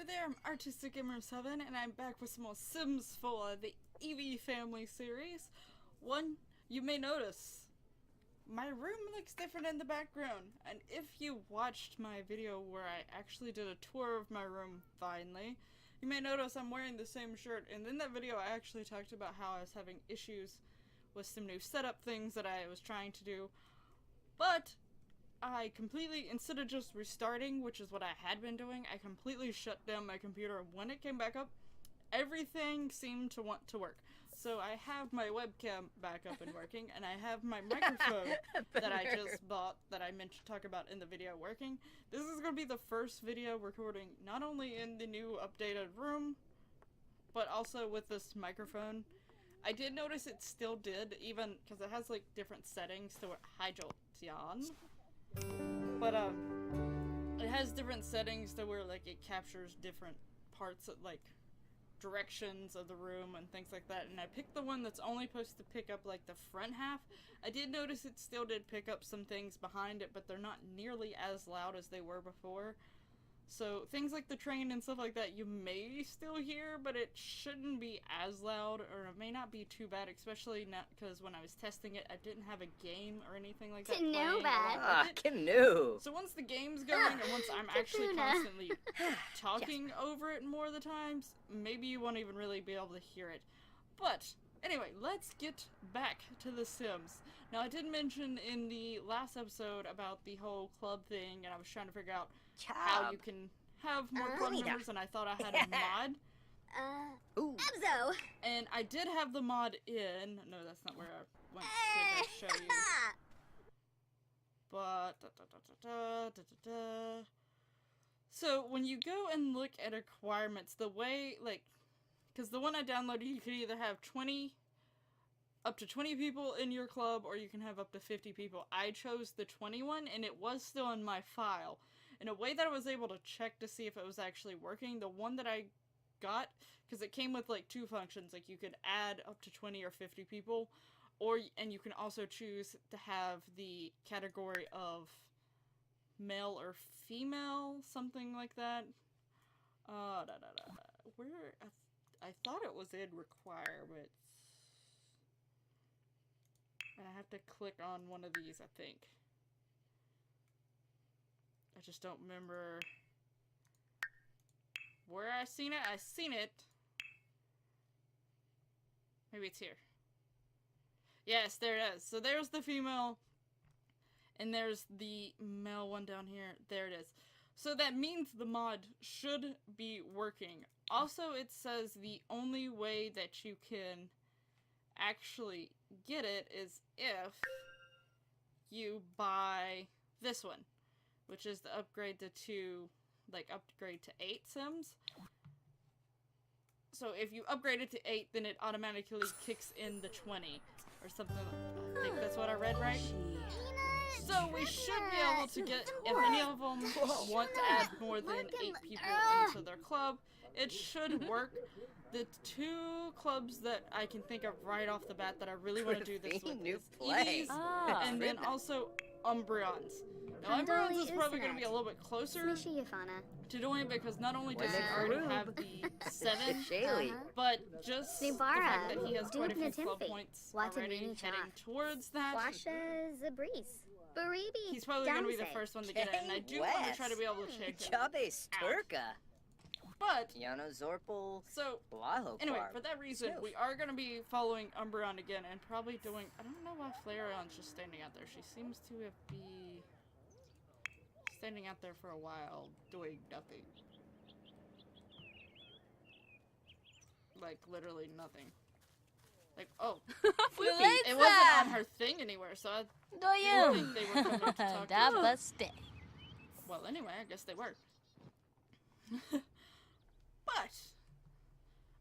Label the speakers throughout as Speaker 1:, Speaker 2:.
Speaker 1: there, I'm Artistic Gamer 7, and I'm back with some more Sims 4, the Eevee Family series. One, you may notice, my room looks different in the background, and if you watched my video where I actually did a tour of my room, finally, you may notice I'm wearing the same shirt, and in that video I actually talked about how I was having issues with some new setup things that I was trying to do, but I completely, instead of just restarting, which is what I had been doing, I completely shut down my computer. When it came back up, everything seemed to want to work. So I have my webcam back up and working, and I have my microphone that I just bought that I meant to talk about in the video working. This is going to be the first video recording not only in the new updated room, but also with this microphone. I did notice it still did, even because it has like different settings to hi Jolteon. But it has different settings to where like it captures different parts of like directions of the room and things like that, and I picked the one that's only supposed to pick up like the front half. I did notice it still did pick up some things behind it, but they're not nearly as loud as they were before. So things like the train and stuff like that you may still hear, but it shouldn't be as loud, or it may not be too bad, especially not because when I was testing it, I didn't have a game or anything like that playing.
Speaker 2: Canoe.
Speaker 1: So once the game's going, and once I'm actually constantly talking over it more of the times, maybe you won't even really be able to hear it. But anyway, let's get back to The Sims. Now, I did mention in the last episode about the whole club thing, and I was trying to figure out how you can have more club members, and I thought I had a mod.
Speaker 3: Abzo!
Speaker 1: And I did have the mod in. No, that's not where I went to show you. But, So, when you go and look at requirements, the way, like, because the one I downloaded, you could either have up to 20 people in your club, or you can have up to 50 people. I chose the 21, and it was still in my file. In a way that I was able to check to see if it was actually working, the one that I got, because it came with, like, two functions. Like, you could add up to 20 or 50 people, and you can also choose to have the category of male or female, something like that. Where... I thought it was in requirements. And I have to click on one of these, I think. I just don't remember where I seen it. I seen it. Maybe it's here. Yes, there it is. So there's the female. And there's the male one down here. There it is. So that means the mod should be working. Also, it says the only way that you can actually get it is if you buy this one, which is the upgrade to upgrade to 8 Sims. So if you upgrade it to 8, then it automatically kicks in the 20 or something. I think that's what I read, right? So we should be able to get, if any of them want to add more than 8 people into their club, it should work. The 2 clubs that I can think of right off the bat that I really want to do this with is Eevee's, and then also Umbreon's. Now Umbreon's is probably going to be a little bit closer to doing it, because not only does he already have the 7, but just the fact that he has quite a few club points already heading towards that. He's probably going to be the first one to get it, and I do want to try to be able to check it out. But, so, anyway, for that reason, we are going to be following Umbreon again, and probably doing, I don't know why Flareon's just standing out there. She seems to be standing out there for a while, doing nothing. Like, literally nothing. Like, oh, it wasn't on her thing anywhere, so I didn't think they were coming to talk to us. Well, anyway, I guess they were. But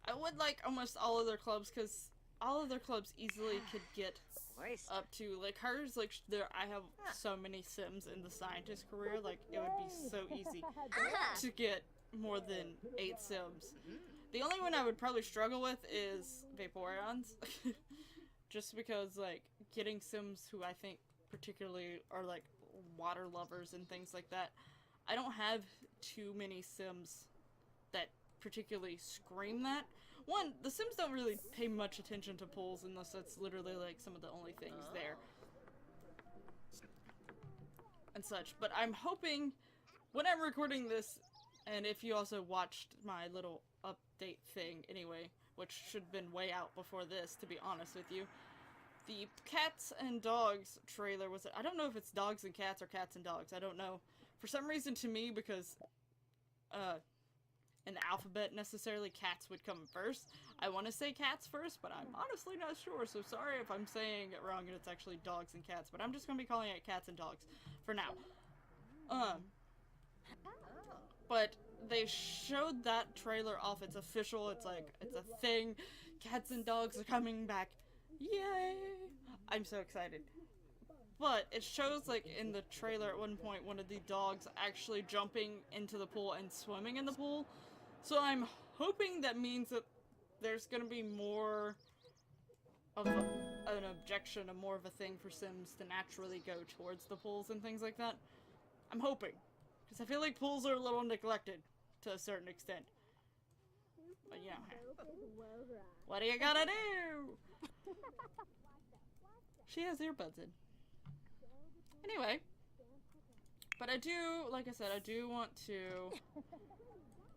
Speaker 1: I would like almost all of their clubs, because all of their clubs easily could get up to, like, hers, like, I have so many Sims in the scientist career, like, it would be so easy to get more than 8 Sims. The only one I would probably struggle with is Vaporeons. Just because, like, getting Sims who I think particularly are, like, water lovers and things like that. I don't have too many Sims that particularly scream that. One, the Sims don't really pay much attention to pools unless that's literally like some of the only things there. And such. But I'm hoping when I'm recording this, and if you also watched my little update thing anyway, which should have been way out before this, to be honest with you, the cats and dogs trailer was, I don't know if it's dogs and cats or cats and dogs, I don't know. For some reason to me, because in the alphabet necessarily cats would come first, I want to say cats first, but I'm honestly not sure, so sorry if I'm saying it wrong and it's actually dogs and cats, but I'm just going to be calling it cats and dogs for now. But they showed that trailer off, it's official, it's like, it's a thing, cats and dogs are coming back, yay! I'm so excited. But it shows, like, in the trailer at one point, one of the dogs actually jumping into the pool and swimming in the pool. So I'm hoping that means that there's gonna be more of an objection, or more of a thing for Sims to naturally go towards the pools and things like that. I'm hoping. Because I feel like pools are a little neglected to a certain extent. But yeah. What do you gotta do? She has earbuds in. Anyway. But I do, like I said, I do want to,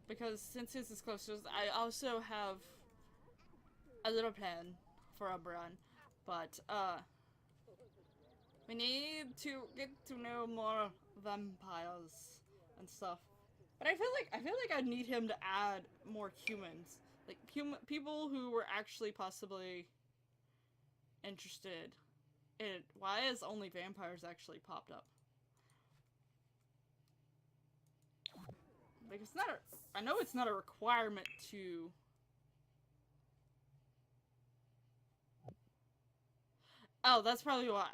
Speaker 1: because since his is closest, I also have a little plan for Umbreon. But, we need to get to know more vampires and stuff. But I feel like I need him to add more humans. Like, people who were actually possibly interested in, why is only vampires actually popped up? Like, it's not a, I know it's not a requirement to... Oh, that's probably why.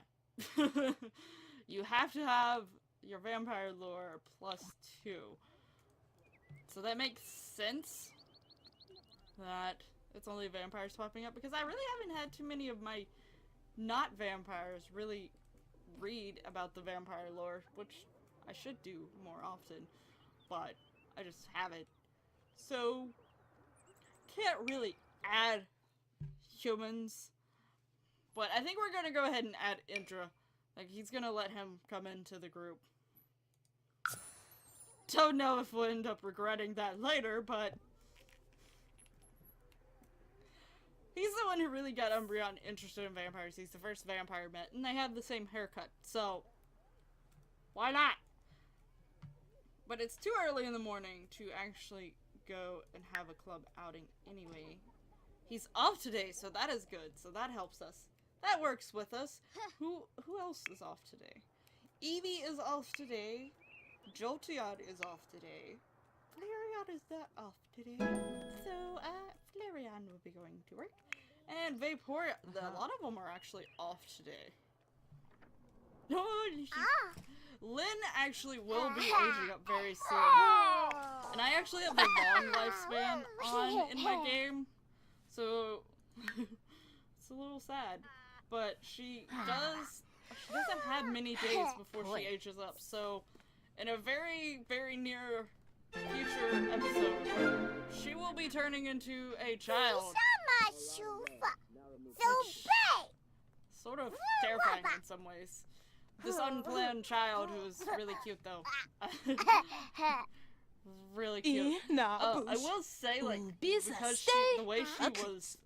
Speaker 1: You have to have your vampire lore +2. So that makes sense that it's only vampires popping up, because I really haven't had too many of my not vampires really read about the vampire lore, which I should do more often, but I just haven't. So, can't really add humans, but I think we're gonna go ahead and add Indra. Like, he's gonna let him come into the group. Don't know if we'll end up regretting that later, but he's the one who really got Umbreon interested in vampires. He's the first vampire met, and they have the same haircut, so why not? But it's too early in the morning to actually go and have a club outing anyway. He's off today, so that is good, so that helps us. That works with us. Who else is off today? Eevee is off today. Jolteon is off today. Flareon is not off today. So, Flareon will be going to work. And Vaporeon, a lot of them are actually off today. No, Lynn actually will be aging up very soon. And I actually have a long lifespan on in my game. So, it's a little sad. But she doesn't have many days before she ages up. So, in a very, very near future episode, she will be turning into a child. Sort of terrifying in some ways. This unplanned child who is really cute, though. Really cute. I will say, like, because the way she was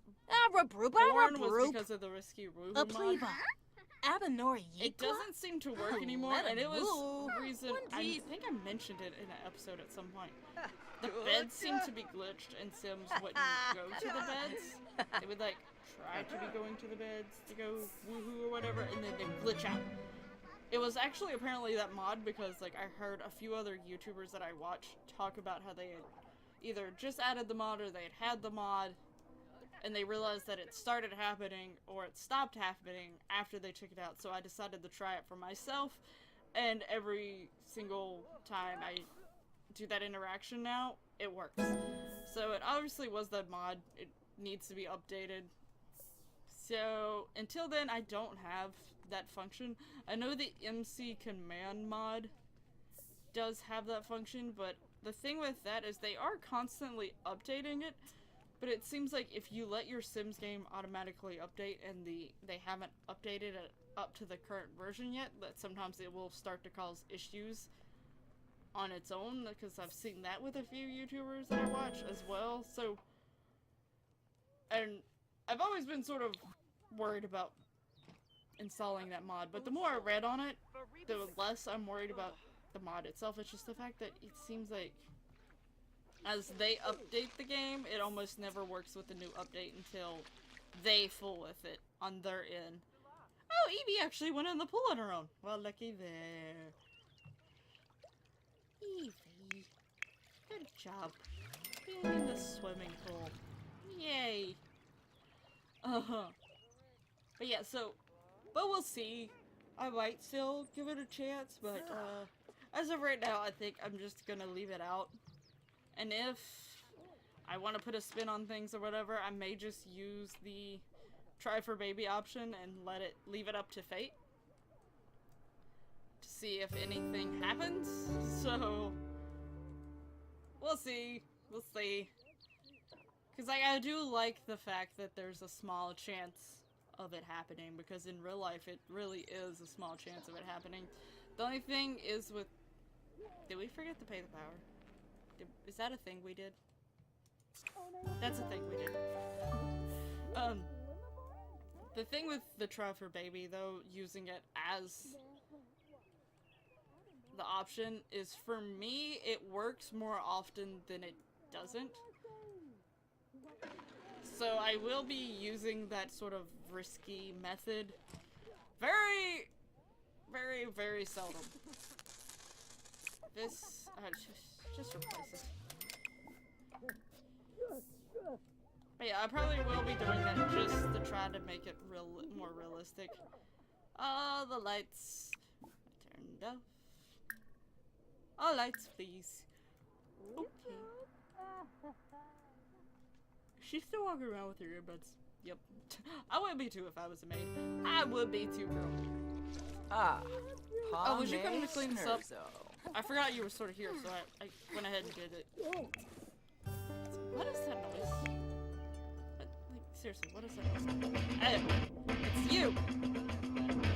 Speaker 1: born was because of the risky Rubu mod. It doesn't seem to work anymore, and it was the reason, I think I mentioned it in an episode at some point. The beds seemed to be glitched, and Sims wouldn't go to the beds. They would, like, try to be going to the beds to go woohoo or whatever, and then they'd glitch out. It was actually apparently that mod because, like, I heard a few other YouTubers that I watch talk about how they had either just added the mod or they had the mod, and they realized that it started happening or it stopped happening after they took it out. So I decided to try it for myself, and every single time I do that interaction now, it works. So it obviously was that mod. It needs to be updated. So until then, I don't have that function. I know the MC command mod does have that function, but the thing with that is they are constantly updating it, but it seems like if you let your Sims game automatically update and they haven't updated it up to the current version yet, that sometimes it will start to cause issues on its own, because I've seen that with a few YouTubers that I watch as well. So, and I've always been sort of worried about installing that mod, but the more I read on it, the less I'm worried about the mod itself. It's just the fact that it seems like as they update the game, it almost never works with the new update until they fool with it on their end. Oh, Eevee actually went in the pool on her own. Well, looky there. Eevee. Good job. Being in the swimming pool. Yay. But yeah, so, but we'll see. I might still give it a chance, but, as of right now, I think I'm just gonna leave it out. And if I want to put a spin on things or whatever, I may just use the try for baby option and leave it up to fate to see if anything happens. So we'll see. We'll see. Because I do like the fact that there's a small chance of it happening, because in real life it really is a small chance of it happening. The only thing is with... Did we forget to pay the power? Is that a thing we did? That's a thing we did. The thing with the try for baby, though, using it as the option is, for me, it works more often than it doesn't. So I will be using that sort of risky method very, very, very seldom. This, just replace it. But yeah, I probably will be doing that just to try to make it more realistic. Oh, the lights turned off. Oh, lights, please. Okay. She's still walking around with her earbuds. Yep. I would be too if I was a maid. I would be too, girl. Oh, was you coming to clean this up? I forgot you were sort of here, so I went ahead and did it. What is that noise? Like, seriously, what is that noise? Hey, it's you!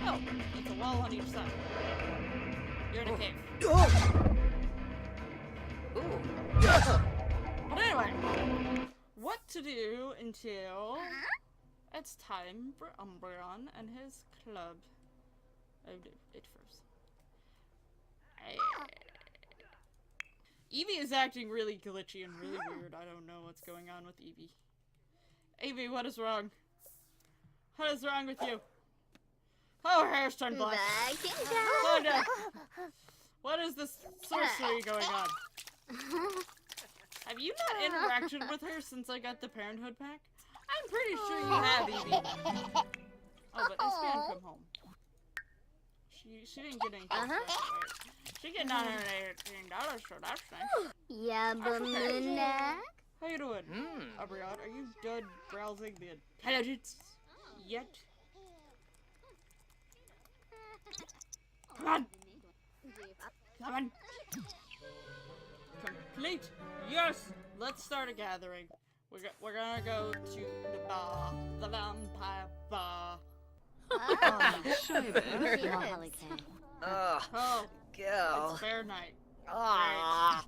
Speaker 1: Oh, it's a wall on each side. You're in a cave. But anyway, what to do until it's time for Umbreon and his club. I'll do it first. Eevee is acting really glitchy and really weird. I don't know what's going on with Eevee. Eevee, what is wrong? What is wrong with you? Oh, her hair's turned black. Oh no. What is this sorcery going on? Have you not interacted with her since I got the Parenthood pack? I'm pretty sure you have, Eevee. Oh, but this man come home. She didn't get anything. She get $918, so that's nice.
Speaker 3: Yeah, but
Speaker 1: How you doing, Umbreon? Are you done browsing the intelligence yet? Come on! Come on! Complete! Yes! Let's start a gathering. We're gonna go to the bar. The vampire bar. Oh,
Speaker 2: girl.
Speaker 1: it's fair night.
Speaker 2: Ah.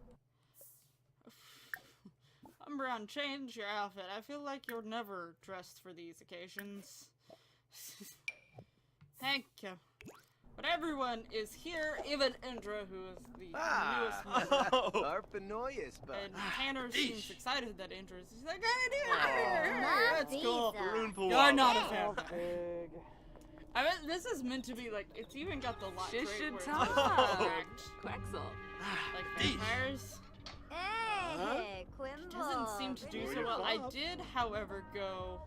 Speaker 1: Umbreon, change your outfit. I feel like you're never dressed for these occasions. Thank you. But everyone is here, even Indra, who is the newest member. And Tanner seems excited that Indra is. He's like, hey, that's cool. You're not a vampire. I mean, this is meant to be like, it's even got the lot trait where it's
Speaker 4: Quexel.
Speaker 1: like vampires.
Speaker 3: Hey, Quimble.
Speaker 1: Doesn't seem to do so well. I did, however, go.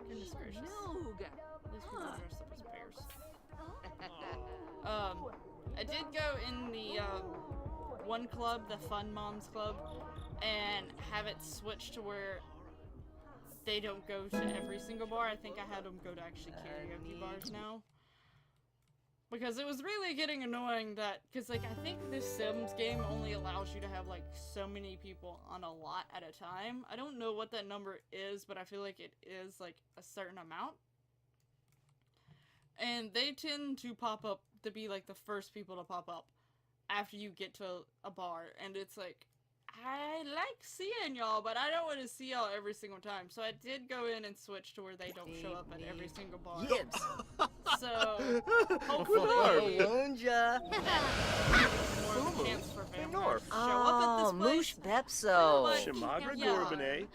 Speaker 1: Goodness gracious. At least we were dressed up as bears. I did go in the one club, the Fun Moms Club, and have it switch to where they don't go to every single bar. I think I had them go to actually karaoke bars now. Because it was really getting annoying that, because like I think this Sims game only allows you to have like so many people on a lot at a time. I don't know what that number is, but I feel like it is like a certain amount. And they tend to pop up to be like the first people to pop up after you get to a bar. And it's like, I like seeing y'all, but I don't want to see y'all every single time. So I did go in and switch to where they don't show up at every single bar.
Speaker 2: Yibs.
Speaker 1: So, hopefully,
Speaker 2: Lunja.
Speaker 1: more of a chance for vampires to show up at this
Speaker 2: Moosh
Speaker 1: place.
Speaker 2: Bepso.
Speaker 1: But-
Speaker 5: Shamagra
Speaker 1: Yeah.
Speaker 5: Gorbane.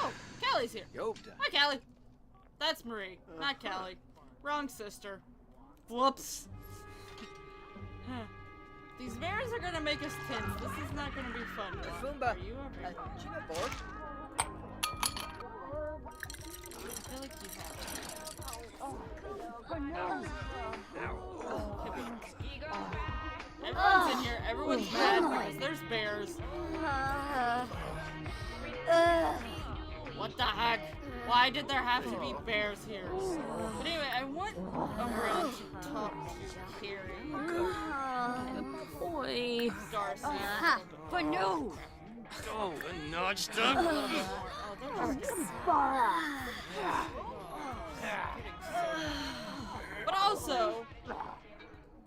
Speaker 1: Oh, Callie's here.
Speaker 5: Yopta.
Speaker 1: Hi, Callie. That's Marie, not Callie. Wrong sister. Whoops. These bears are gonna make us tense. This is not gonna be fun.
Speaker 2: Fumba.
Speaker 1: Are you over here?
Speaker 2: Board?
Speaker 1: I feel like you have it. Everyone's in here. Everyone's mad because there's bears. What the heck? Why did there have to be bears here? But anyway, I want Umbreon to talk to Carrie,
Speaker 4: Boy.
Speaker 1: Darcy,
Speaker 3: For no.
Speaker 5: Oh, notched
Speaker 1: a
Speaker 5: up.
Speaker 1: little bit more. Oh, they're just getting so. But also,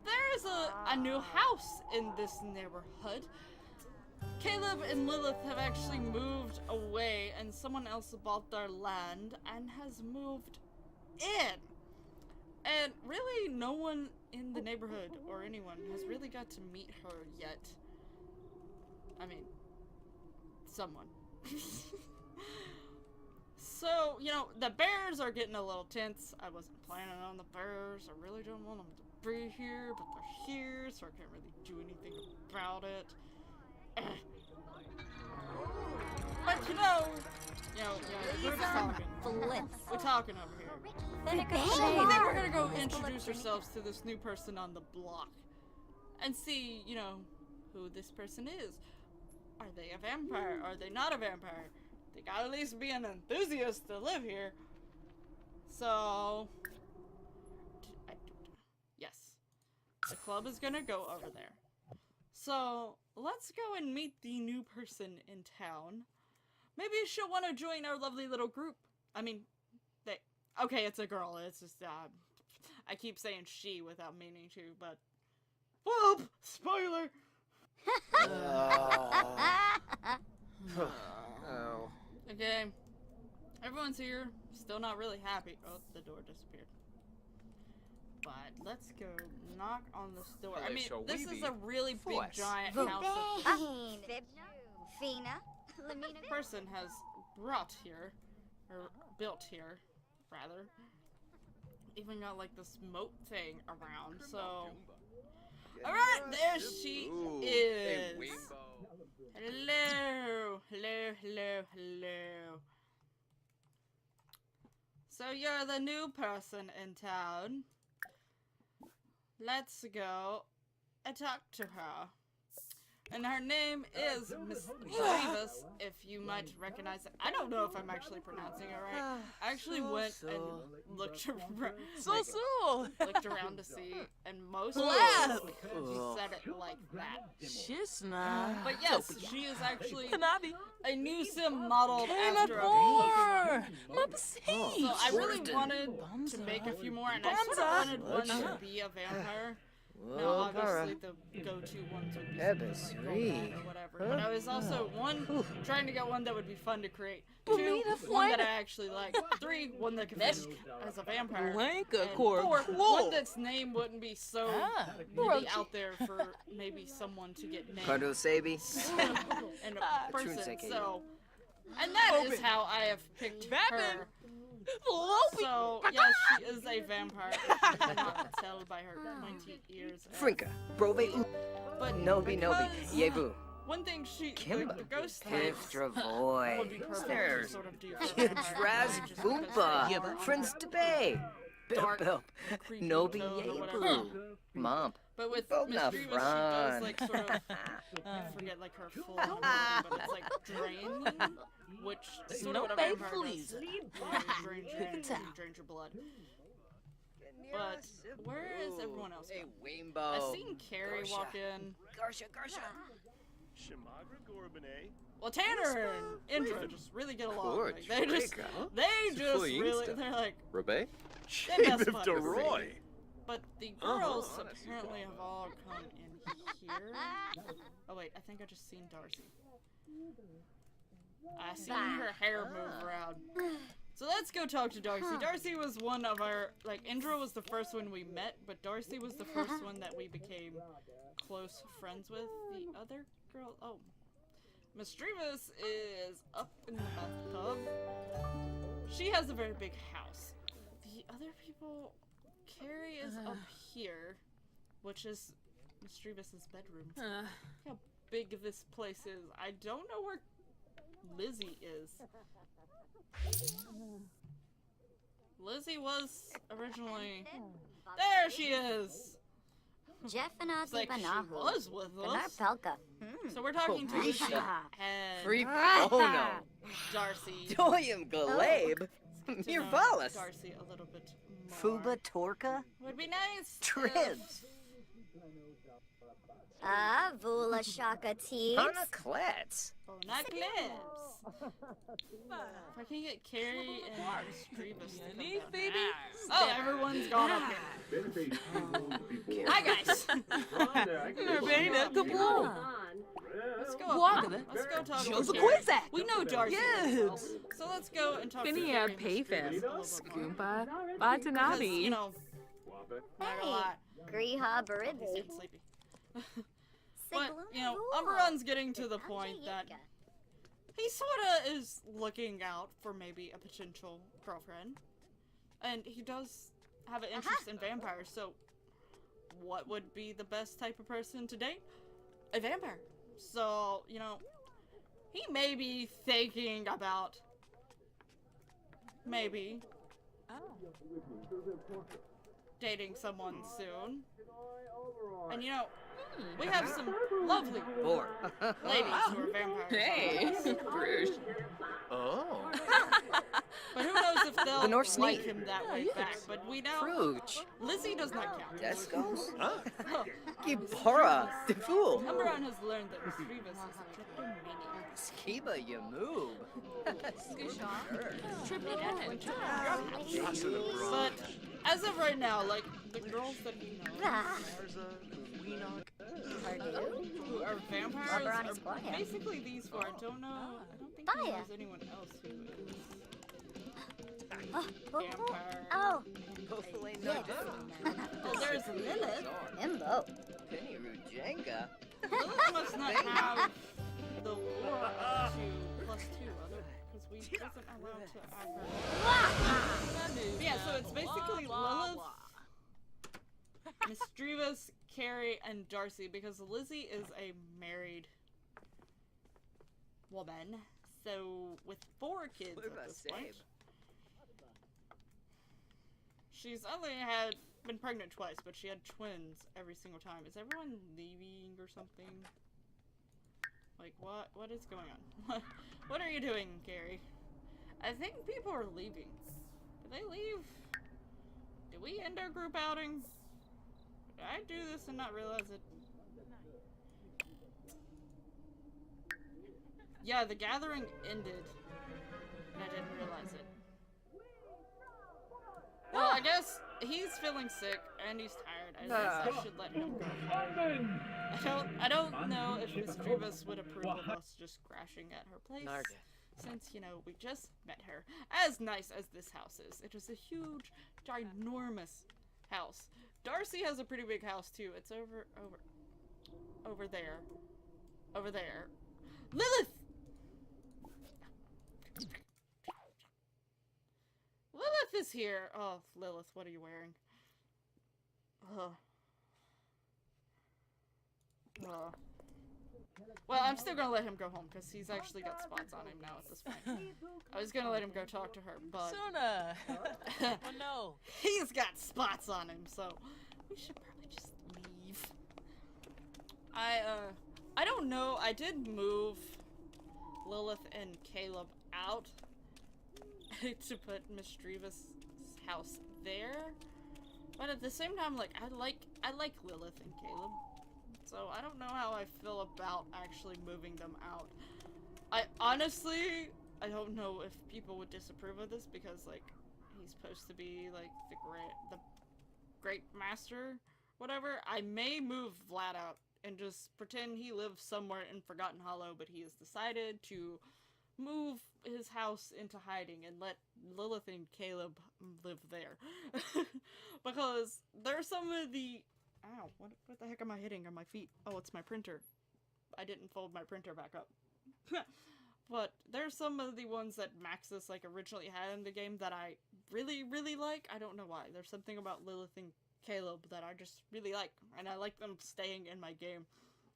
Speaker 1: there's a new house in this neighborhood. Caleb and Lilith have actually moved away, and someone else bought their land and has moved in. And really, no one in the neighborhood or anyone has really got to meet her yet. I mean, someone. So, you know, the bears are getting a little tense. I wasn't planning on the bears. I really don't want them to be here, but they're here, so I can't really do anything about it. But the group's talking. We're talking over here. I think we're gonna go introduce ourselves to this new person on the block. And see, you know, who this person is. Are they a vampire? Are they not a vampire? They gotta at least be an enthusiast to live here. So... yes. The club is gonna go over there. So, let's go and meet the new person in town. Maybe she'll want to join our lovely little group. I mean, okay, it's a girl. It's just, I keep saying she without meaning to, but... whoop! Spoiler!
Speaker 2: Oh.
Speaker 1: Okay. Everyone's here. Still not really happy. Oh, the door disappeared. But let's go knock on this door. I mean, this is a really big, giant house that
Speaker 3: Fina.
Speaker 1: this person has brought here. Or built here, rather. Even got, like, this moat thing around, so... Alright, there she is! Hello! Hello, hello, hello. So you're the new person in town. Let's go and talk to her. And her name is Miss Davis, if you might recognize it. I don't know if I'm actually pronouncing it right. I actually went and looked around, looked around to see, and most
Speaker 4: Blast!
Speaker 1: people said it like that.
Speaker 4: She's not.
Speaker 1: But yes, she is actually
Speaker 4: Kanabi.
Speaker 1: a new sim modeled
Speaker 4: Came
Speaker 1: after a
Speaker 4: aboard. Mama
Speaker 1: So I really wanted to make a few more, and I sort of wanted one to be a vampire. No, obviously the go-to ones would be something or whatever. But I was also, one, trying to get one that would be fun to create. Two, one that I actually like. Three, one that could be as a vampire. And four, one that's name wouldn't be so maybe out there for maybe someone to get named.
Speaker 2: Cardo Sabi.
Speaker 1: And a person, so... And that is how I have picked her. So, yes, she is a vampire. If you cannot tell by her pointy ears.
Speaker 2: Frinka. Brove.
Speaker 1: But
Speaker 2: Nobi Nobi.
Speaker 1: because
Speaker 2: Yebu.
Speaker 1: one thing the
Speaker 2: Kimba.
Speaker 1: ghost types would be
Speaker 2: Travoy.
Speaker 1: perfect to
Speaker 2: There's
Speaker 1: sort of do for vampire
Speaker 2: Draz
Speaker 1: just because
Speaker 2: Boomba.
Speaker 1: they're
Speaker 2: Friends to Bay.
Speaker 1: dark,
Speaker 2: Bilp.
Speaker 1: creepy
Speaker 2: Nobi
Speaker 1: toad or whatever.
Speaker 2: Yebu. Mom.
Speaker 1: But with
Speaker 2: Both
Speaker 1: Miss
Speaker 2: not
Speaker 1: Grievous, she does
Speaker 2: fun.
Speaker 1: like sort of, I forget like her full name, but it's like draining, which sort of what a vampire does. Drain your blood. But where is everyone else
Speaker 2: A
Speaker 1: gone?
Speaker 2: rainbow.
Speaker 1: I seen Carrie walk in.
Speaker 2: Garsha.
Speaker 5: Shamagra Gorbane.
Speaker 1: Well, Tanner and Indra just really get along.
Speaker 6: Gorge,
Speaker 1: Like, they just
Speaker 6: Fully
Speaker 1: really,
Speaker 6: insta.
Speaker 1: they're like,
Speaker 6: Rabe?
Speaker 1: They best
Speaker 5: Shave
Speaker 1: buds.
Speaker 5: of Roy.
Speaker 1: but the girls apparently have all come in here. Oh wait, I think I just seen Darcy. I seen her hair move around. So let's go talk to Darcy. Darcy was one of our, like, Indra was the first one we met, but Darcy was the first one that we became close friends with. The other girl, oh. Misdreavus is up in the bathtub. She has a very big house. The other people, Carrie is up here, which is Misdreavus' bedroom. Look how big this place is. I don't know where Lizzie is. Lizzie was originally... There she is!
Speaker 3: Jeffana
Speaker 1: It's like she
Speaker 3: Tibanahu.
Speaker 1: was with us.
Speaker 3: Pelka.
Speaker 1: So we're talking to Lizzie
Speaker 2: Felicia.
Speaker 1: and
Speaker 2: Free Bono.
Speaker 1: Darcy.
Speaker 2: Doyum Galabe.
Speaker 1: To know
Speaker 2: Mirvalis.
Speaker 1: Darcy a little bit more.
Speaker 2: Fuba Torka.
Speaker 1: Would be nice.
Speaker 2: Tribs.
Speaker 3: Vula Shaka Tees.
Speaker 2: Hana Klets.
Speaker 1: Oh, not clips. If I can get Carrie and Misdreavus to come down.
Speaker 4: baby.
Speaker 1: Oh, everyone's gone up here. Hi guys. Let's go.
Speaker 4: Walk
Speaker 1: Up.
Speaker 4: it.
Speaker 1: Let's go talk
Speaker 4: Shows
Speaker 1: to
Speaker 4: the
Speaker 1: Carrie.
Speaker 4: quiz act.
Speaker 1: We know Darcy.
Speaker 4: Yes.
Speaker 1: So let's go and talk to
Speaker 4: Finny
Speaker 1: Carrie and
Speaker 4: pay
Speaker 1: Misdreavus
Speaker 4: fest.
Speaker 1: a little bit more.
Speaker 4: Scuba.
Speaker 1: Because, you
Speaker 4: Batanabi.
Speaker 1: know, not gonna lie,
Speaker 3: Griha
Speaker 1: he's
Speaker 3: Baribbi.
Speaker 1: getting sleepy. But, you know, Umbreon's getting to the point that he sorta is looking out for maybe a potential girlfriend. And he does have an interest in vampires, so what would be the best type of person to date? A vampire. So, you know, he may be thinking about maybe dating someone soon. And you know, we have some lovely
Speaker 2: Four.
Speaker 1: ladies who are vampires.
Speaker 4: Hey. Bruce.
Speaker 6: Oh.
Speaker 1: But who knows if they'll
Speaker 2: The North
Speaker 1: like
Speaker 2: Sneak.
Speaker 1: him that way back. But we know
Speaker 2: Fruch.
Speaker 1: Lizzie does not count.
Speaker 2: Descos.
Speaker 5: Huh?
Speaker 2: Gipora. The fool.
Speaker 1: Umbreon has learned that Misdreavus is a kleptomaniac.
Speaker 2: Skiba Yamoob.
Speaker 1: But as of right now, like the girls that he knows who are vampires
Speaker 3: Umbreon
Speaker 1: are
Speaker 3: is quiet.
Speaker 1: basically these four. I don't know. I don't think he
Speaker 3: Fire.
Speaker 1: knows anyone else who is
Speaker 3: Oh,
Speaker 1: vampire.
Speaker 3: oh,
Speaker 2: Hopefully
Speaker 3: yes.
Speaker 1: Oh, there's Lilith.
Speaker 3: Imbo.
Speaker 2: Penny Rujenga.
Speaker 1: Lilith must not have the war of 2 plus 2 other because we wasn't allowed to have her. Yeah, so it's basically Lilith, Misdreavus, Carrie, and Darcy because Lizzie is a married woman. So with 4 kids at this point. She's only been pregnant twice, but she had twins every single time. Is everyone leaving or something? Like, what is going on? What are you doing, Carrie? I think people are leaving. Did they leave? Did we end our group outing? Did I do this and not realize it? Yeah, the gathering ended, and I didn't realize it. Well, I guess he's feeling sick and he's tired. I guess I should let him go. I don't know if Misdreavus would approve of us just crashing at her place. Since, you know, we just met her. As nice as this house is. It is a huge, ginormous house. Darcy has a pretty big house too. It's over there. Over there. Lilith! Lilith is here. Oh, Lilith, what are you wearing? Well, I'm still gonna let him go home because he's actually got spots on him now at this point. I was gonna let him go talk to her, but
Speaker 4: Sona. Oh no.
Speaker 1: he's got spots on him, so we should probably just leave. I don't know. I did move Lilith and Caleb out to put Misdreavus' house there. But at the same time, like, I like Lilith and Caleb. So I don't know how I feel about actually moving them out. I honestly, I don't know if people would disapprove of this because, like, he's supposed to be, like, the great master, whatever. I may move Vlad out and just pretend he lives somewhere in Forgotten Hollow, but he has decided to move his house into hiding and let Lilith and Caleb live there. Because there's some of the... Ow, what the heck am I hitting on my feet? Oh, it's my printer. I didn't fold my printer back up. But there's some of the ones that Maxis, like, originally had in the game that I really, really like. I don't know why. There's something about Lilith and Caleb that I just really like, and I like them staying in my game.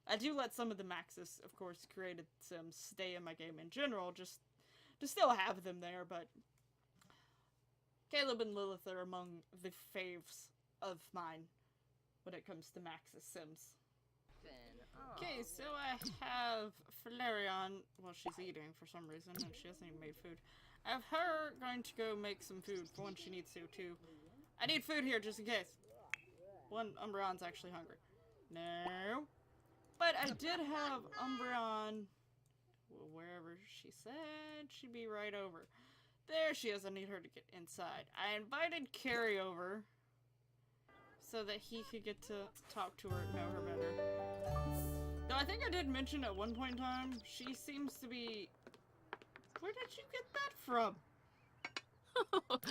Speaker 1: I do let some of the Maxis, of course, created Sims stay in my game in general, just to still have them there, but Caleb and Lilith are among the faves of mine when it comes to Maxis Sims. Okay, so I have Flareon. Well, she's eating for some reason, and she hasn't even made food. I have her going to go make some food for when she needs to, too. I need food here, just in case. One Umbreon's actually hungry. No. But I did have Umbreon, wherever she said she'd be right over. There she is. I need her to get inside. I invited Carrie over so that he could get to talk to her and know her better. Though I think I did mention at one point in time, she seems to be... Where did you get that from?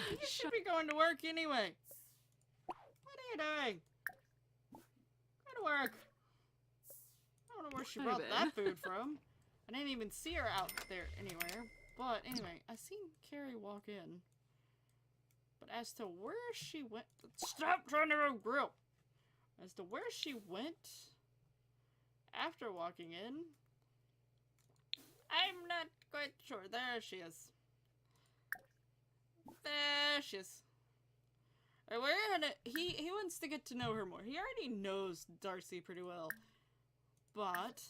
Speaker 1: You should be going to work anyway. What are you doing? Go to work. I don't know where she brought that food from. I didn't even see her out there anywhere. But anyway, I seen Carrie walk in. But as to where she went... Stop trying to grill! As to where she went after walking in, I'm not quite sure. There she is. There she is. We're gonna... He wants to get to know her more. He already knows Darcy pretty well. But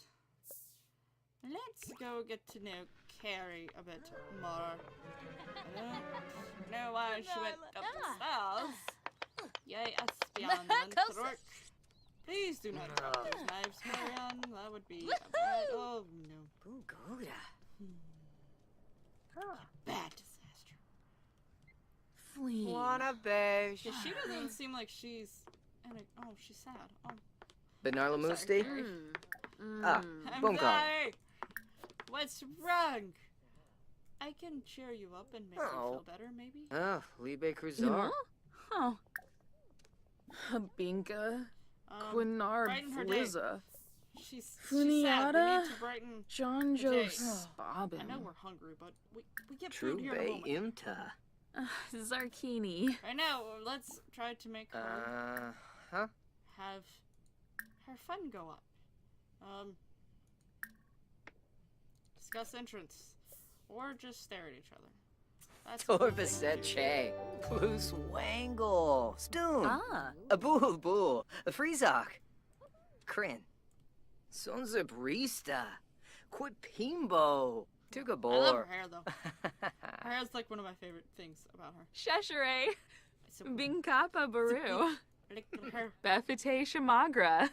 Speaker 1: let's go get to know Carrie a bit more. I don't know why she went up the stairs. Yay, Espion Throok. Please do not drop those knives, Marion. That would be a bad... Oh, no.
Speaker 2: Bugoda.
Speaker 1: Bad disaster.
Speaker 4: Flee.
Speaker 2: Wanna beige.
Speaker 1: Yeah, she doesn't seem like she's... Oh, she's sad. Oh.
Speaker 2: Benarla
Speaker 1: Sorry,
Speaker 2: Musti?
Speaker 1: Carrie.
Speaker 2: Ah,
Speaker 1: I'm
Speaker 2: Bunga.
Speaker 1: sorry. What's wrong? I can cheer you up and make you feel better, maybe?
Speaker 2: Ah, Libe Cruzar.
Speaker 4: Oh. Binka. Quinard
Speaker 1: brighten her day.
Speaker 4: Fliza.
Speaker 1: She's sad. We
Speaker 4: Funiata.
Speaker 1: need to brighten...
Speaker 4: Jonjo
Speaker 1: Okay.
Speaker 4: Bobbin.
Speaker 1: I know we're hungry, but we get food here in a
Speaker 2: Trube
Speaker 1: moment.
Speaker 2: Imta.
Speaker 4: Zarkini.
Speaker 1: Right now, let's try to make her
Speaker 2: Huh?
Speaker 1: have her fun go up. Discuss entrance. Or just stare at each other. That's a cool thing to do.
Speaker 2: Torvaset Blue Swangle. Stoon.
Speaker 4: Ah.
Speaker 2: Abul. Freezok. Crin. Sonza Brista. Quipimbo.
Speaker 1: I love
Speaker 2: Tugabor.
Speaker 1: her hair, though. Her hair's like one of my favorite things about her.
Speaker 4: Sheshere.
Speaker 1: So
Speaker 4: Binkapa Baru.
Speaker 1: Lick her.
Speaker 4: Befite Shamagra.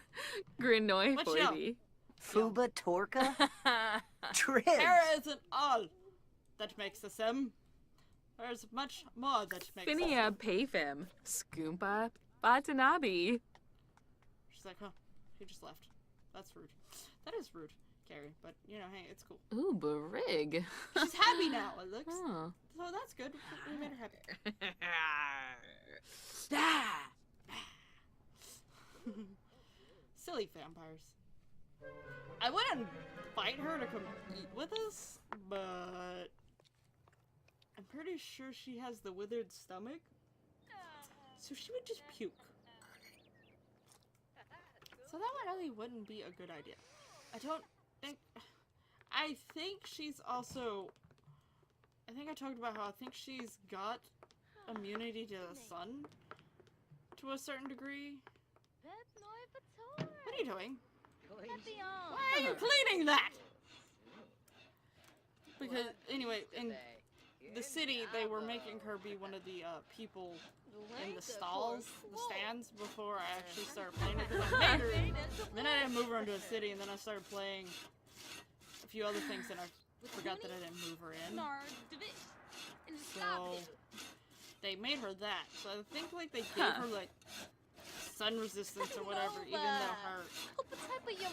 Speaker 4: Grinoi
Speaker 1: What's your-
Speaker 4: Foibi.
Speaker 2: Fuba Torka. Trim.
Speaker 1: Hair isn't all that makes a sim. There's much more that makes a
Speaker 4: Finia
Speaker 1: sim.
Speaker 4: Payfim. Skoompa Batanabi.
Speaker 1: She's like, huh, he just left. That's rude. That is rude, Carrie, but, you know, hey, it's cool.
Speaker 4: Ooh, Barig.
Speaker 1: She's happy now, it looks.
Speaker 4: Oh.
Speaker 1: So that's good. We made her happy. Silly vampires. I wouldn't fight her to come eat with us, but I'm pretty sure she has the withered stomach, so she would just puke. So that really wouldn't be a good idea. I don't think... I think she's also... I think I talked about how I think she's got immunity to the sun to a certain degree. What are you doing? Why are you cleaning that? Because, anyway, in the city, they were making her be one of the people in the stalls, the stands, before I actually started playing it. Then I made her. Then I didn't move her into a city, and then I started playing a few other things, and I forgot that I didn't move her in. So they made her that. So I think like they gave her like sun resistance or whatever, even though her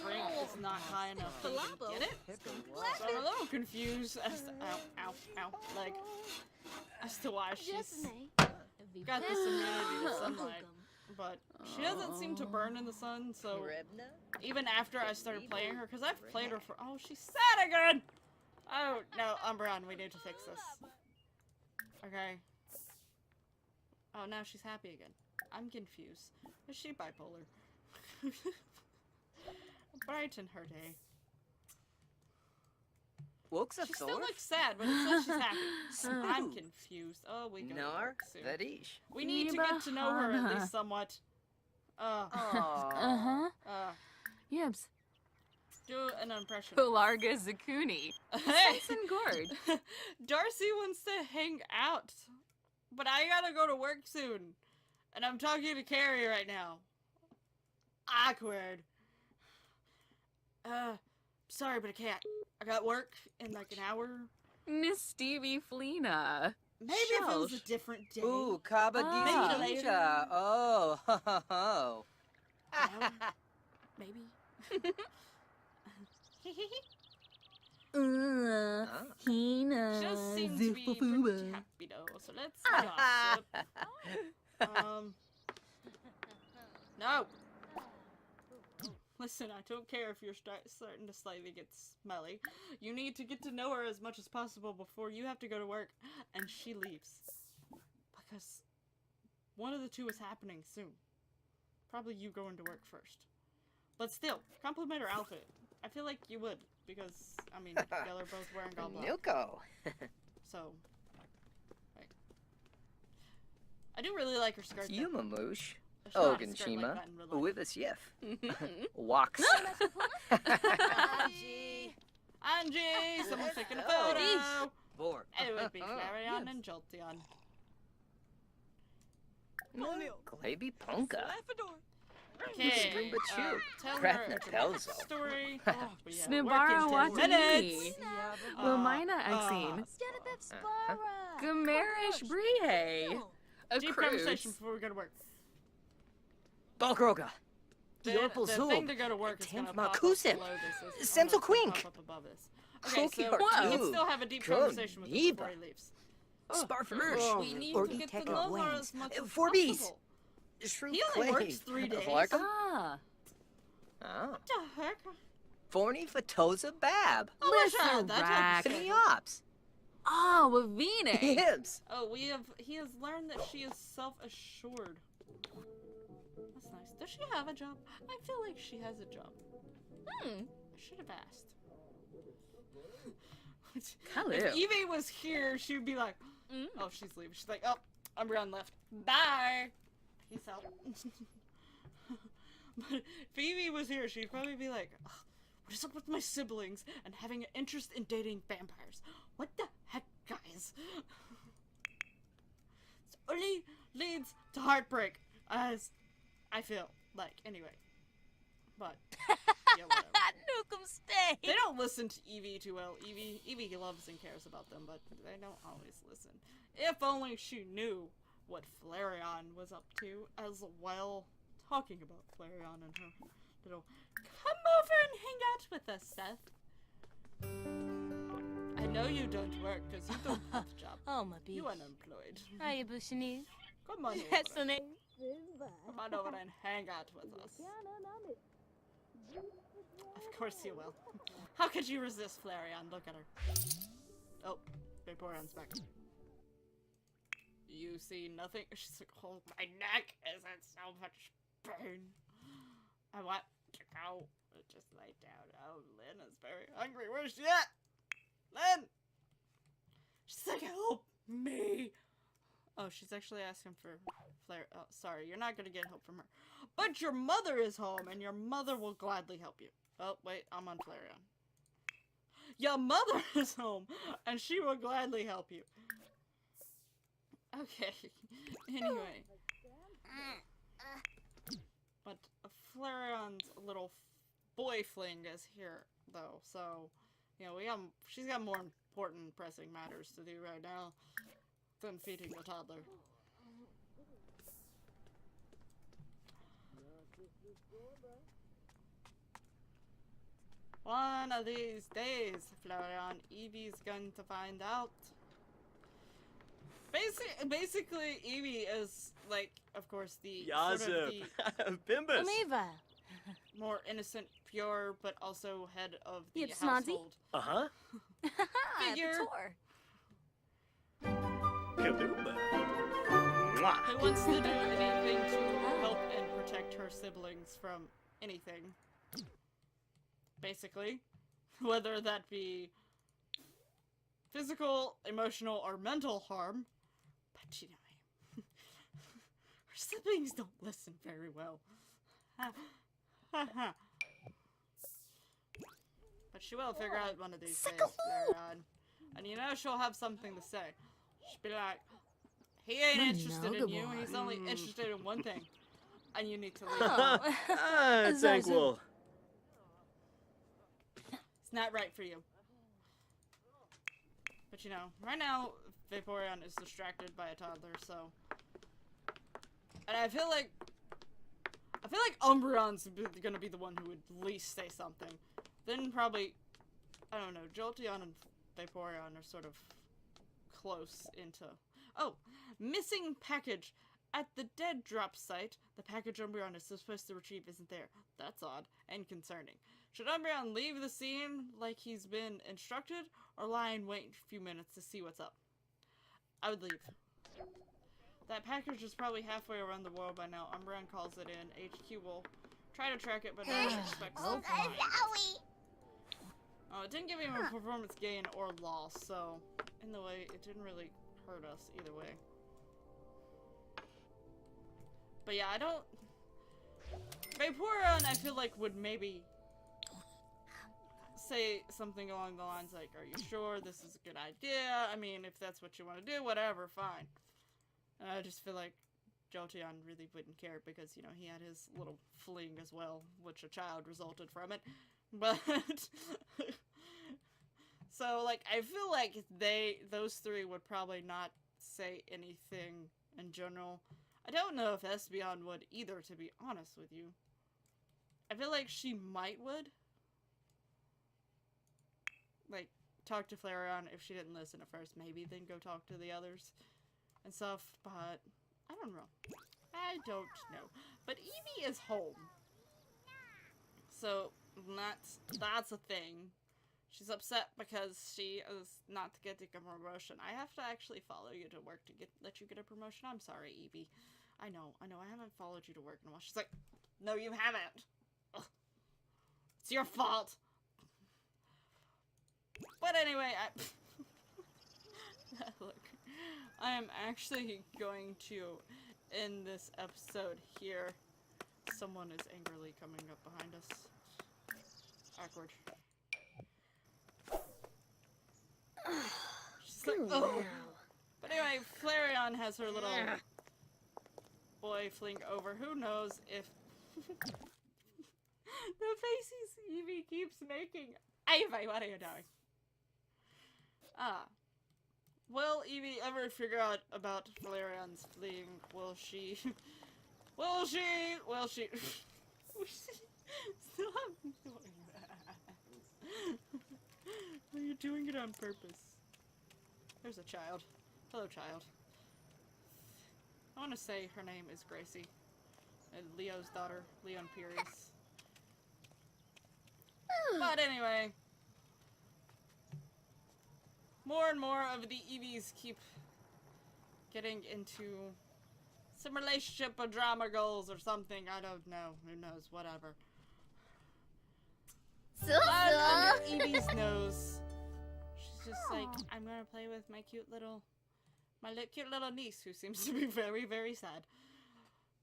Speaker 1: rank is not high enough to even get it. So I'm a little confused as to like as to why she's got this immunity to sunlight. But she doesn't seem to burn in the sun, so even after I started playing her, because I've played her for she's sad again! Oh no, Umbreon, we need to fix this. Okay. Oh, now she's happy again. I'm confused. Is she bipolar? Brighten her day. She still looks sad, but it says she's happy. I'm confused. Oh, we go to work soon.
Speaker 2: Verish.
Speaker 1: We need to get to know her at least somewhat.
Speaker 4: Yips.
Speaker 1: Do an impression.
Speaker 4: Pelarga Zakuni.
Speaker 1: Hey!
Speaker 4: Sense and Gourd.
Speaker 1: Darcy wants to hang out, but I gotta go to work soon. And I'm talking to Carrie right now. Awkward. Sorry, but I can't. I got work in like an hour.
Speaker 4: Miss Stevie Flena.
Speaker 1: Maybe if it was a different day.
Speaker 2: Ooh, Kaba
Speaker 1: Maybe later.
Speaker 2: Gija. Oh, ho, ho, ho.
Speaker 1: Maybe.
Speaker 4: Hina.
Speaker 1: She does seem to be pretty happy though, so let's gossip. No. Listen, I don't care if you're starting to slightly get smelly. You need to get to know her as much as possible before you have to go to work and she leaves. Because one of the two is happening soon. Probably you going to work first. But still, compliment her outfit. I feel like you would, because, I mean, y'all are both wearing all black.
Speaker 2: Nuko.
Speaker 1: So, right. I do really like her skirt.
Speaker 2: Yumamush.
Speaker 1: She's not a
Speaker 2: Ogan
Speaker 1: skirt like
Speaker 2: Shima.
Speaker 1: that in real life.
Speaker 2: With us, Yef. Wax.
Speaker 1: Angie! Someone's taking a photo!
Speaker 2: Bor.
Speaker 1: It would be Flareon and Jolteon.
Speaker 2: Glaby Punka.
Speaker 1: Okay,
Speaker 2: Scuba
Speaker 1: tell her
Speaker 2: Kratna
Speaker 1: a
Speaker 2: Pelzo.
Speaker 1: dramatic story. We have
Speaker 4: Snibara
Speaker 1: work in 10 minutes.
Speaker 4: Watani. Wilmina Exine. Gamerish Brie. A
Speaker 1: Deep
Speaker 4: cruise.
Speaker 1: conversation before we go to work.
Speaker 2: Balkroga.
Speaker 1: The
Speaker 2: Diorpal
Speaker 1: thing to
Speaker 2: Zub.
Speaker 1: go to work is going to
Speaker 2: Temp
Speaker 1: pop up
Speaker 2: Makusim.
Speaker 1: below this.
Speaker 2: Semso Quink.
Speaker 1: Pop up above this. Okay, so
Speaker 2: Kroki
Speaker 1: we can
Speaker 2: Artu.
Speaker 1: still have a deep
Speaker 2: Good
Speaker 1: conversation with him before
Speaker 2: Eva.
Speaker 1: he leaves.
Speaker 2: Sparflesh.
Speaker 1: We need
Speaker 2: Or
Speaker 1: to get to
Speaker 2: Teka
Speaker 1: know her
Speaker 2: Wings.
Speaker 1: as much as
Speaker 2: 4 Bs.
Speaker 1: possible.
Speaker 2: Shrew
Speaker 1: He only works 3 days.
Speaker 2: Larkum.
Speaker 4: Ah.
Speaker 2: Oh.
Speaker 1: What the heck?
Speaker 2: Forney Fatoza Bab.
Speaker 1: I wish I had that type of
Speaker 4: Rack.
Speaker 1: schedule.
Speaker 2: Penny Ops.
Speaker 4: Ah, Wavine.
Speaker 2: Hibs.
Speaker 1: Oh, he has learned that she is self-assured. That's nice. Does she have a job? I feel like she has a job. I should have asked.
Speaker 4: Hello.
Speaker 1: If Eevee was here, she would be like, oh, she's leaving. She's like, oh, Umbreon left. Bye. Peace out. But if Eevee was here, she'd probably be like, ugh, what is up with my siblings and having an interest in dating vampires? What the heck, guys? It only leads to heartbreak, as I feel like, anyway. But, yeah, whatever.
Speaker 3: Nukem stay.
Speaker 1: They don't listen to Eevee too well. Eevee loves and cares about them, but they don't always listen. If only she knew what Flareon was up to as well. Talking about Flareon and her little come over and hang out with us, Seth. I know you don't work because you don't have a job.
Speaker 3: Oh, my
Speaker 1: You unemployed.
Speaker 3: Hiya, Bushini.
Speaker 1: Come on over.
Speaker 3: That's the name.
Speaker 1: Come on over and hang out with us. Of course you will. How could you resist Flareon? Look at her. Oh, Vaporeon's back. You see nothing? She's like, oh, my neck is in so much pain. I want to go. Just lay down. Oh, Lynn is very hungry. Where's she at? Lynn! She's like, help me. Oh, she's actually asking for Flare. Oh, sorry, you're not gonna get help from her. But your mother is home, and your mother will gladly help you. Oh, wait, I'm on Flareon. Your mother is home, and she will gladly help you. Okay, anyway. But Flareon's little boy fling is here, though, so, you know, she's got more important pressing matters to do right now than feeding the toddler. One of these days, Flareon, Eevee's going to find out. Basically, Eevee is, like, of course, the sort of
Speaker 5: Yazip.
Speaker 1: the
Speaker 5: Bimbus.
Speaker 3: Amiva.
Speaker 1: more innocent, pure, but also head of the
Speaker 3: Yep, Snazzy.
Speaker 1: household
Speaker 5: Uh-huh.
Speaker 1: figure.
Speaker 5: Kaluba. Mwah.
Speaker 1: Who wants to do anything to help and protect her siblings from anything. Basically. Whether that be physical, emotional, or mental harm. But you know, her siblings don't listen very well. But she will figure out one of these days later on. And you know she'll have something to say. She'll be like, he ain't interested in you, he's only interested in one thing. And you need to leave.
Speaker 5: Ah, tranquil.
Speaker 1: It's not right for you. But you know, right now, Vaporeon is distracted by a toddler, so... And I feel like Umbreon's gonna be the one who would at least say something. Then probably, I don't know, Jolteon and Vaporeon are sort of close into... Oh! Missing package! At the dead drop site, the package Umbreon is supposed to retrieve isn't there. That's odd and concerning. Should Umbreon leave the scene like he's been instructed, or lie and wait a few minutes to see what's up? I would leave. That package is probably halfway around the world by now. Umbreon calls it in. HQ will try to track it, but no one expects to find. It didn't give him a performance gain or loss, so in the way, it didn't really hurt us either way. But yeah, I don't... Vaporeon, I feel like, would maybe say something along the lines like, are you sure this is a good idea? I mean, if that's what you want to do, whatever, fine. And I just feel like Jolteon really wouldn't care because, you know, he had his little fling as well, which a child resulted from it. But... so, like, I feel like those three would probably not say anything in general. I don't know if Espeon would either, to be honest with you. I feel like she would. Like, talk to Flareon if she didn't listen at first, maybe then go talk to the others and stuff, but I don't know. I don't know. But Eevee is home. So, that's a thing. She's upset because she is not getting a promotion. I have to actually follow you to work to let you get a promotion. I'm sorry, Eevee. I know, I haven't followed you to work in a while. She's like, no, you haven't. Ugh. It's your fault. But anyway, look, I am actually going to end this episode here. Someone is angrily coming up behind us. Awkward. She's like, oh. But anyway, Flareon has her little boy fling over. Who knows if the faces Eevee keeps making. Eevee, what are you doing? Will Eevee ever figure out about Flareon's fleeing? Will she stop doing that? You're doing it on purpose. There's a child. Hello, child. I want to say her name is Gracie. And Leo's daughter, Leon Pirius. But anyway, more and more of the Eevees keep getting into some relationship or drama goals or something. I don't know. Who knows? Whatever. But under Eevee's nose, she's just like, I'm gonna play with my cute little niece, who seems to be very, very sad.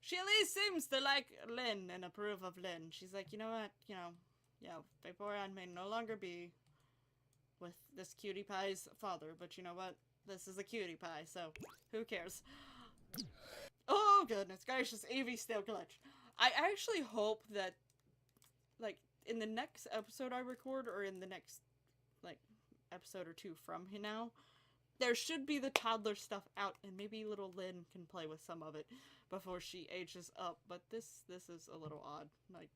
Speaker 1: She at least seems to like Lynn and approve of Lynn. She's like, you know what? You know, yeah, Vaporeon may no longer be with this cutie pie's father, but you know what? This is a cutie pie, so who cares? Oh, Oh goodness gracious, Eevee still glitched. I actually hope that, like, in the next episode I record, or in the next, like, episode or two from here now, there should be the toddler stuff out, and maybe little Lynn can play with some of it before she ages up. But this is a little odd. Like,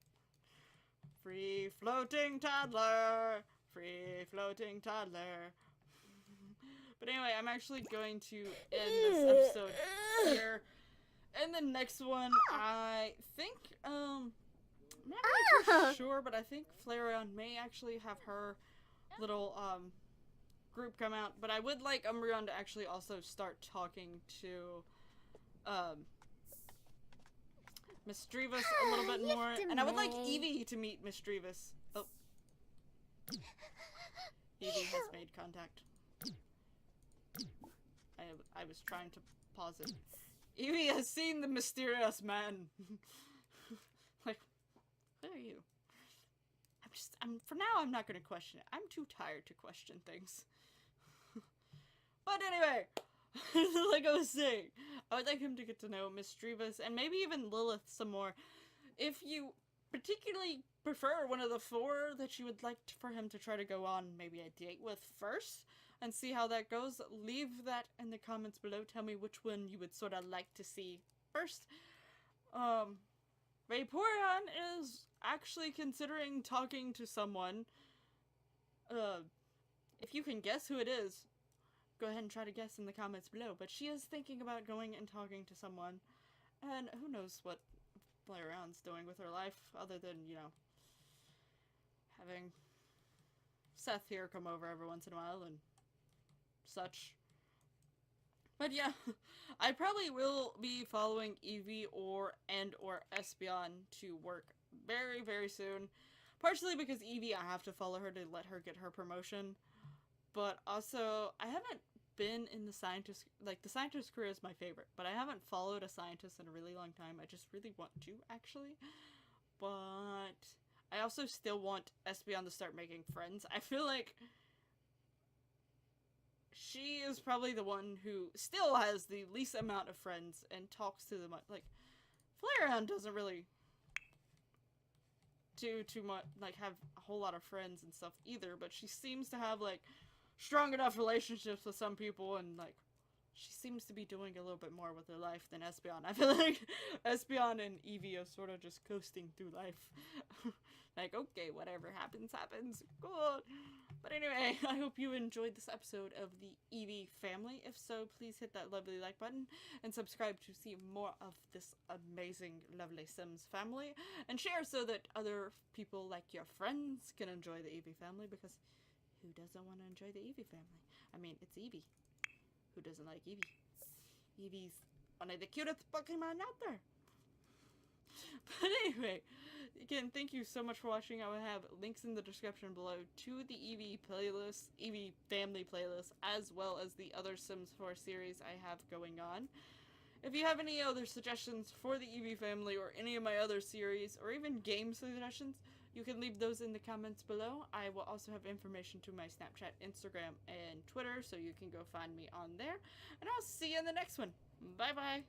Speaker 1: free floating toddler, free floating toddler. But anyway, I'm actually going to end this episode here. And the next one, I think, I'm not really for sure, but I think Flareon may actually have her little, group come out. But I would like Umbreon to actually also start talking to, Misdreavus a little bit more. And I would like Eevee to meet Misdreavus. Oh. Eevee has made contact. I was trying to pause it. Eevee has seen the mysterious man. Like, who are you? For now, I'm not going to question it. I'm too tired to question things. But anyway, like I was saying, I would like him to get to know Misdreavus and maybe even Lilith some more. If you particularly prefer one of the four that you would like for him to try to go on maybe a date with first, and see how that goes, leave that in the comments below. Tell me which one you would sort of like to see first. Vaporeon is actually considering talking to someone. If you can guess who it is, go ahead and try to guess in the comments below. But she is thinking about going and talking to someone. And who knows what Flareon's doing with her life, other than, you know, having Seth here come over every once in a while and such. But yeah, I probably will be following Eevee or Espeon to work very, very soon. Partially because Eevee, I have to follow her to let her get her promotion. But also, I haven't been in the scientist, like, the scientist career is my favorite, but I haven't followed a scientist in a really long time. I just really want to, actually. But I also still want Espeon to start making friends. I feel like she is probably the one who still has the least amount of friends and talks to them. Like, Flareon doesn't really do too much, like, have a whole lot of friends and stuff either, but she seems to have, like, strong enough relationships with some people, and, like, she seems to be doing a little bit more with her life than Espeon. I feel like Espeon and Eevee are sort of just coasting through life. Like, okay, whatever happens, happens. Cool. But anyway, I hope you enjoyed this episode of the Eevee family. If so, please hit that lovely like button and subscribe to see more of this amazing, lovely Sims family. And share so that other people, like your friends, can enjoy the Eevee family, because who doesn't want to enjoy the Eevee family? I mean, it's Eevee. Who doesn't like Eevee? Eevee's one of the cutest Pokemon out there. But anyway, again, thank you so much for watching. I will have links in the description below to the Eevee playlist, Eevee family playlist, as well as the other Sims 4 series I have going on. If you have any other suggestions for the Eevee family or any of my other series, or even game suggestions, you can leave those in the comments below. I will also have information to my Snapchat, Instagram, and Twitter, so you can go find me on there. And I'll see you in the next one. Bye bye!